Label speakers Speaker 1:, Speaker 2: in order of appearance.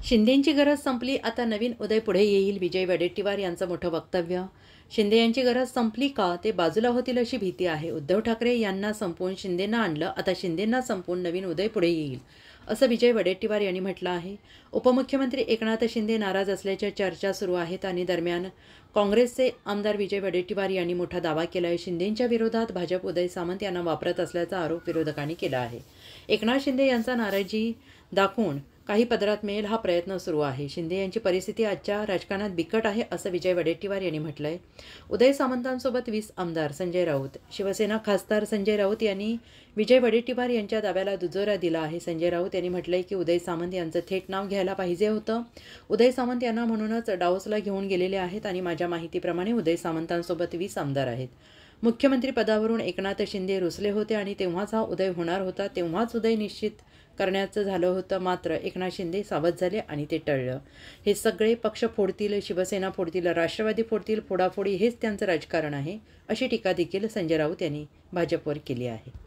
Speaker 1: शिंदेंची गरज संपली, आता नवीन उदय पुढे येईल. विजय वडेट्टीवार यांचं मोठं वक्तव्य. शिंदे यांची गरज संपली का? ते बाजूला होतील अशी भीती आहे. उद्धव ठाकरे यांना संपवून शिंदेंना आणलं, आता शिंदेंना संपवून नवीन उदय पुढे येईल, असं विजय वडेट्टीवार यांनी म्हटलं आहे. उपमुख्यमंत्री एकनाथ शिंदे नाराज असल्याच्या चर्चा सुरू आहेत आणि दरम्यान काँग्रेसचे आमदार विजय वडेट्टीवार यांनी मोठा दावा केला आहे. शिंदेंच्या विरोधात भाजप उदय सामंत यांना वापरत असल्याचा आरोप विरोधकांनी केला आहे. एकनाथ शिंदे यांचा नाराजी दाखवून काही पदरात मिळेल हा प्रयत्न सुरू आहे. शिंदे यांची परिस्थिती आजच्या राजकारणात बिकट आहे, असं विजय वडेट्टीवार यांनी म्हटलं आहे. उदय सामंतांसोबत 20 आमदार. संजय राऊत. शिवसेना खासदार संजय राऊत यांनी विजय वडेट्टीवार यांच्या दाव्याला दुजोरा दिला आहे. संजय राऊत यांनी म्हटलंय की उदय सामंत यांचं थेट नाव घ्यायला पाहिजे होतं. उदय सामंत यांना म्हणूनच डावसला घेऊन गेलेले आहेत आणि माझ्या माहितीप्रमाणे उदय सामंतांसोबत 20 आमदार आहेत. मुख्यमंत्री पदावरून एकनाथ शिंदे रुसले होते आणि तेव्हाच हा उदय होणार होता. तेव्हाच उदय निश्चित करण्याचं झालं होतं. मात्र एकनाथ शिंदे सावध झाले आणि ते टळलं. हे सगळे पक्ष फोडतील, शिवसेना फोडतील, राष्ट्रवादी फोडतील, फोडाफोडी हेच त्यांचं राजकारण आहे, अशी टीका देखील संजय राऊत यांनी भाजपवर केली आहे.